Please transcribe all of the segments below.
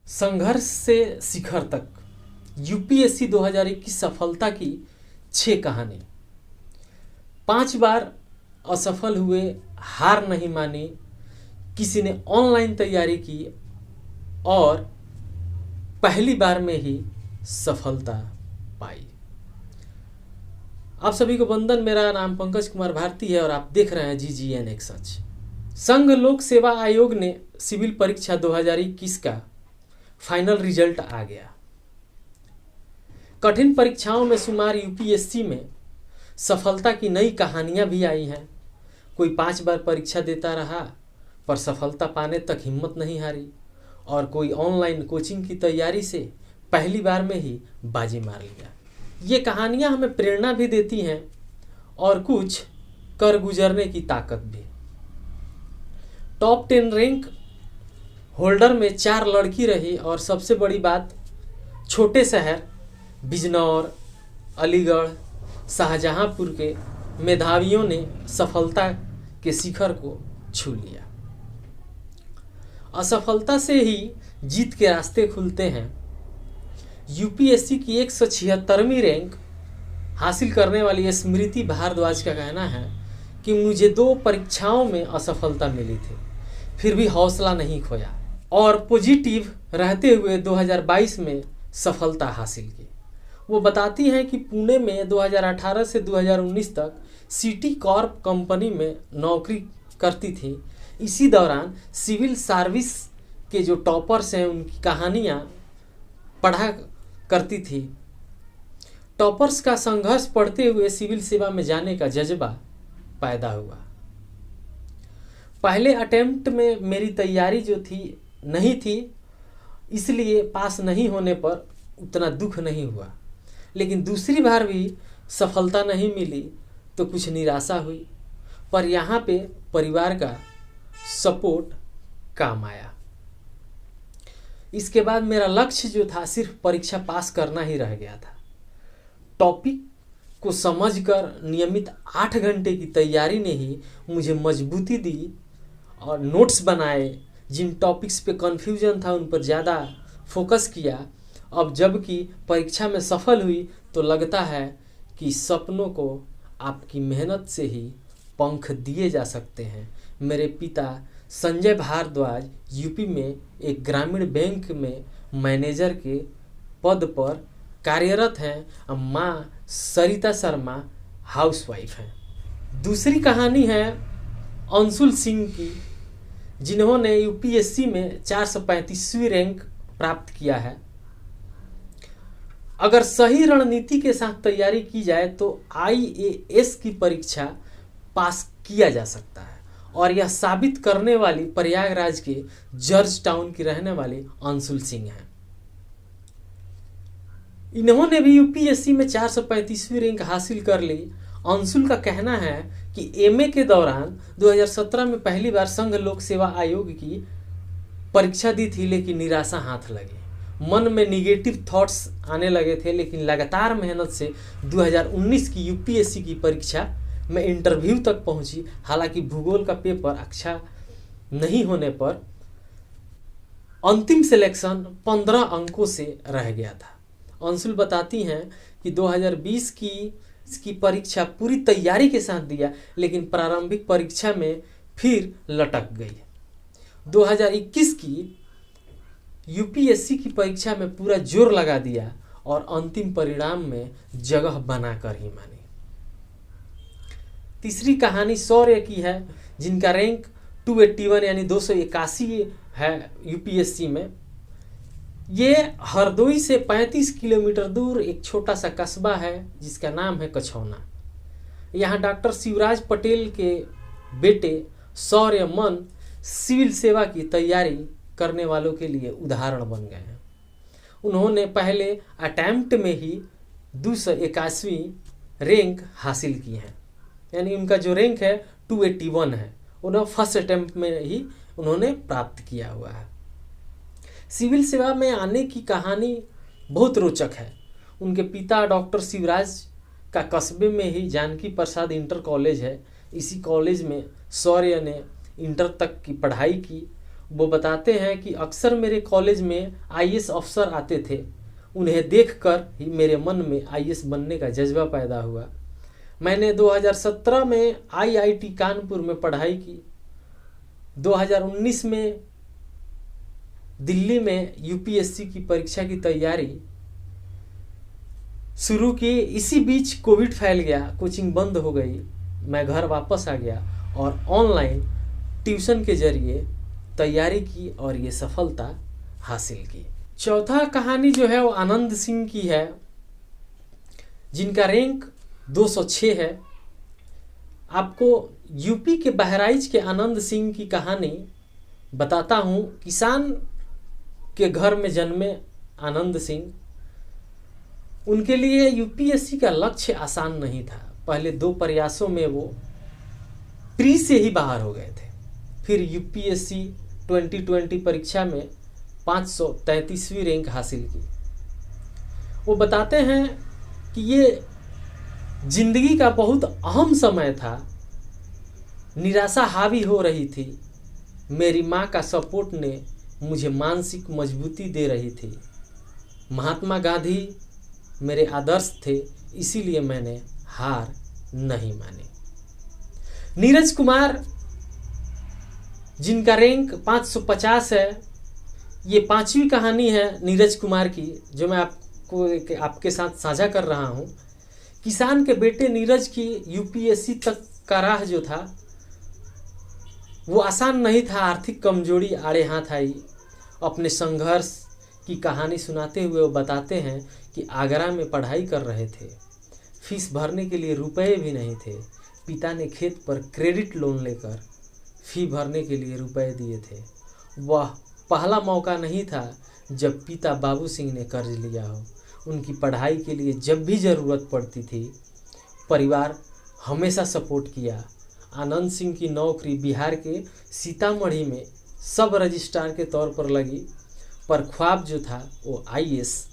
संघर्ष से शिखर तक यूपीएससी 2021 सफलता की 6 कहानी। 5 बार असफल हुए, हार नहीं मानी, किसी ने ऑनलाइन तैयारी की और पहली बार में ही सफलता पाई। आप सभी को वंदन। मेरा नाम पंकज कुमार भारती है और आप देख रहे हैं GGN एक सच। संघ लोक सेवा आयोग ने सिविल परीक्षा 2021 का फाइनल रिजल्ट आ गया। कठिन परीक्षाओं में शुमार यूपीएससी में सफलता की नई कहानियां भी आई हैं। कोई 5 बार परीक्षा देता रहा पर सफलता पाने तक हिम्मत नहीं हारी और कोई ऑनलाइन कोचिंग की तैयारी से पहली बार में ही बाजी मार लिया। ये कहानियां हमें प्रेरणा भी देती हैं और कुछ कर गुजरने की ताकत भी। टॉप 10 रैंक होल्डर में 4 लड़की रही और सबसे बड़ी बात, छोटे शहर बिजनौर, अलीगढ़, शाहजहांपुर के मेधावियों ने सफलता के शिखर को छू लिया। असफलता से ही जीत के रास्ते खुलते हैं। यूपीएससी की 176वीं रैंक हासिल करने वाली स्मृति भारद्वाज का कहना है कि मुझे 2 परीक्षाओं में असफलता मिली थी, फिर भी हौसला नहीं खोया और पॉजिटिव रहते हुए 2022 में सफलता हासिल की। वो बताती हैं कि पुणे में 2018 से 2019 तक सिटी कॉर्प कंपनी में नौकरी करती थी। इसी दौरान सिविल सर्विस के जो टॉपर्स हैं उनकी कहानियाँ पढ़ा करती थी। टॉपर्स का संघर्ष पढ़ते हुए सिविल सेवा में जाने का जज्बा पैदा हुआ। पहले अटेम्प्ट में मेरी तैयारी जो थी नहीं थी, इसलिए पास नहीं होने पर उतना दुख नहीं हुआ, लेकिन दूसरी बार भी सफलता नहीं मिली तो कुछ निराशा हुई। पर यहाँ पे परिवार का सपोर्ट काम आया। इसके बाद मेरा लक्ष्य जो था सिर्फ परीक्षा पास करना ही रह गया था। टॉपिक को समझकर नियमित 8 घंटे की तैयारी ने ही मुझे मजबूती दी और नोट्स बनाए। जिन टॉपिक्स पे कन्फ्यूजन था उन पर ज़्यादा फोकस किया। अब जबकि परीक्षा में सफल हुई तो लगता है कि सपनों को आपकी मेहनत से ही पंख दिए जा सकते हैं। मेरे पिता संजय भारद्वाज यूपी में एक ग्रामीण बैंक में मैनेजर के पद पर कार्यरत हैं और माँ सरिता शर्मा हाउसवाइफ हैं। दूसरी कहानी है अंशुल सिंह की, जिन्होंने यूपीएससी में 435वीं रैंक प्राप्त किया है। अगर सही रणनीति के साथ तैयारी की जाए तो IAS की परीक्षा पास किया जा सकता है और यह साबित करने वाली प्रयागराज के जॉर्ज टाउन की रहने वाली अंशुल सिंह हैं। इन्होंने भी यूपीएससी में 435वीं रैंक हासिल कर ली। अंशुल का कहना है कि MA के दौरान 2017 में पहली बार संघ लोक सेवा आयोग की परीक्षा दी थी, लेकिन निराशा हाथ लगी। मन में निगेटिव थॉट्स आने लगे थे, लेकिन लगातार मेहनत से 2019 की यूपीएससी की परीक्षा में इंटरव्यू तक पहुंची। हालांकि भूगोल का पेपर अच्छा नहीं होने पर अंतिम सिलेक्शन 15 अंकों से रह गया था। अंशुल बताती हैं कि 2020 की परीक्षा पूरी तैयारी के साथ दिया, लेकिन प्रारंभिक परीक्षा में फिर लटक गई। 2021 की यूपीएससी की परीक्षा में पूरा जोर लगा दिया और अंतिम परिणाम में जगह बनाकर ही मानी। तीसरी कहानी शौर्य की है, जिनका रैंक 281 यानी 281 है यूपीएससी में। ये हरदोई से 35 किलोमीटर दूर एक छोटा सा कस्बा है जिसका नाम है कछौना। यहाँ डॉक्टर शिवराज पटेल के बेटे शौर्य मन सिविल सेवा की तैयारी करने वालों के लिए उदाहरण बन गए हैं। उन्होंने पहले अटेम्प्ट में ही 281वीं रैंक हासिल की है, यानी उनका जो रैंक है 281 है, उन्होंने फर्स्ट अटेम्प्ट में ही उन्होंने प्राप्त किया हुआ है। सिविल सेवा में आने की कहानी बहुत रोचक है। उनके पिता डॉक्टर शिवराज का कस्बे में ही जानकी प्रसाद इंटर कॉलेज है। इसी कॉलेज में शौर्य ने इंटर तक की पढ़ाई की वो बताते हैं कि अक्सर मेरे कॉलेज में आईएएस अफसर आते थे। उन्हें देखकर ही मेरे मन में आईएएस बनने का जज्बा पैदा हुआ। मैंने 2017 में आईआईटी कानपुर में पढ़ाई की। 2019 में दिल्ली में यूपीएससी की परीक्षा की तैयारी शुरू की। इसी बीच कोविड फैल गया, कोचिंग बंद हो गई। मैं घर वापस आ गया और ऑनलाइन ट्यूशन के जरिए तैयारी की और ये सफलता हासिल की। चौथा कहानी जो है वो आनंद सिंह की है, जिनका रैंक 206 है। आपको यूपी के बहराइच के आनंद सिंह की कहानी बताता हूँ। किसान के घर में जन्मे आनंद सिंह, उनके लिए यूपीएससी का लक्ष्य आसान नहीं था। पहले 2 प्रयासों में वो प्री से ही बाहर हो गए थे। फिर यूपीएससी 2020 परीक्षा में 533वीं रैंक हासिल की। वो बताते हैं कि ये जिंदगी का बहुत अहम समय था। निराशा हावी हो रही थी। मेरी माँ का सपोर्ट ने मुझे मानसिक मजबूती दे रही थी। महात्मा गांधी मेरे आदर्श थे, इसीलिए मैंने हार नहीं मानी। नीरज कुमार, जिनका रैंक 550 है, ये 5वीं कहानी है नीरज कुमार की, जो मैं आपके साथ साझा कर रहा हूँ। किसान के बेटे नीरज की यूपीएससी तक का राह जो था वो आसान नहीं था। आर्थिक कमजोरी आड़े हाथ आई। अपने संघर्ष की कहानी सुनाते हुए वो बताते हैं कि आगरा में पढ़ाई कर रहे थे। फीस भरने के लिए रुपए भी नहीं थे। पिता ने खेत पर क्रेडिट लोन लेकर फी भरने के लिए रुपए दिए थे। वह पहला मौका नहीं था जब पिता बाबू सिंह ने कर्ज लिया हो। उनकी पढ़ाई के लिए जब भी ज़रूरत पड़ती थी, परिवार हमेशा सपोर्ट किया। आनंद सिंह की नौकरी बिहार के सीतामढ़ी में सब रजिस्ट्रार के तौर पर लगी, पर ख्वाब जो था वो आईएएस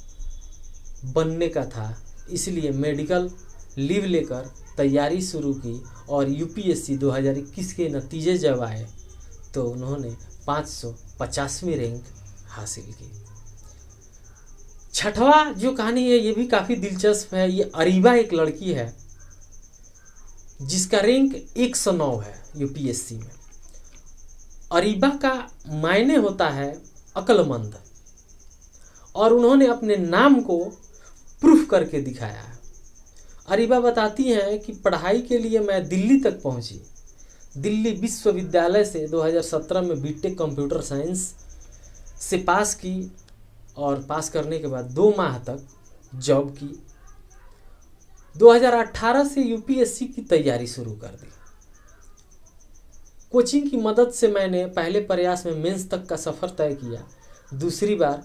बनने का था। इसलिए मेडिकल लीव लेकर तैयारी शुरू की और यूपीएससी 2021 के नतीजे जब आए तो उन्होंने 550वीं रैंक हासिल की। छठवा जो कहानी है ये भी काफ़ी दिलचस्प है। ये अरीबा एक लड़की है जिसका रैंक 109 है यूपीएससी में। अरीबा का मायने होता है अक्लमंद, और उन्होंने अपने नाम को प्रूफ करके दिखाया है। अरीबा बताती हैं कि पढ़ाई के लिए मैं दिल्ली तक पहुंची। दिल्ली विश्वविद्यालय से 2017 में बीटेक कंप्यूटर साइंस से पास की और पास करने के बाद 2 माह तक जॉब की। 2018 से यूपीएससी की तैयारी शुरू कर दी। कोचिंग की मदद से मैंने पहले प्रयास में मेंस तक का सफ़र तय किया। दूसरी बार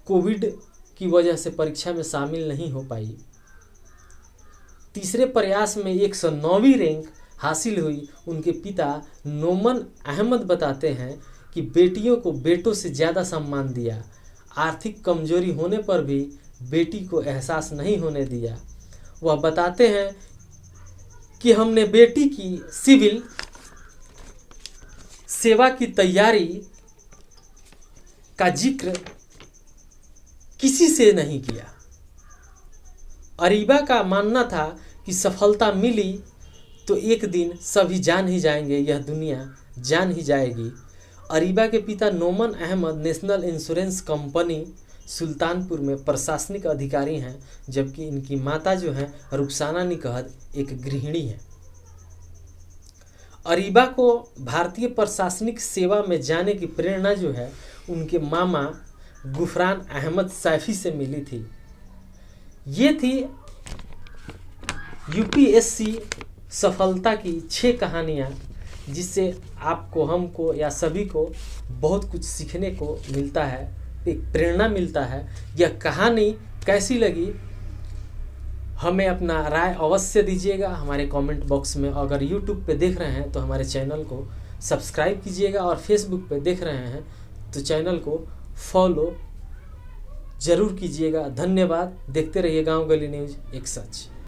कोविड की वजह से परीक्षा में शामिल नहीं हो पाई। तीसरे प्रयास में 109वीं रैंक हासिल हुई। उनके पिता नोमन अहमद बताते हैं कि बेटियों को बेटों से ज़्यादा सम्मान दिया। आर्थिक कमजोरी होने पर भी बेटी को एहसास नहीं होने दिया। वह बताते हैं कि हमने बेटी की सिविल सेवा की तैयारी का जिक्र किसी से नहीं किया। अरीबा का मानना था कि सफलता मिली तो एक दिन सभी जान ही जाएंगे, यह दुनिया जान ही जाएगी। अरीबा के पिता Noman Ahmed national insurance company Sultanpur में प्रशासनिक अधिकारी हैं, जबकि इनकी माता जो हैं रुखसाना निकहत एक गृहिणी है। अरीबा को भारतीय प्रशासनिक सेवा में जाने की प्रेरणा जो है उनके मामा गुफरान अहमद सैफी से मिली थी। ये थी यूपीएससी सफलता की 6 कहानियाँ, जिससे आपको, हमको या सभी को बहुत कुछ सीखने को मिलता है, एक प्रेरणा मिलता है। यह कहानी कैसी लगी हमें अपना राय अवश्य दीजिएगा हमारे कमेंट बॉक्स में। अगर यूट्यूब पे देख रहे हैं तो हमारे चैनल को सब्सक्राइब कीजिएगा, और फेसबुक पे देख रहे हैं तो चैनल को फॉलो ज़रूर कीजिएगा। धन्यवाद। देखते रहिए गांव गली न्यूज़, एक सच।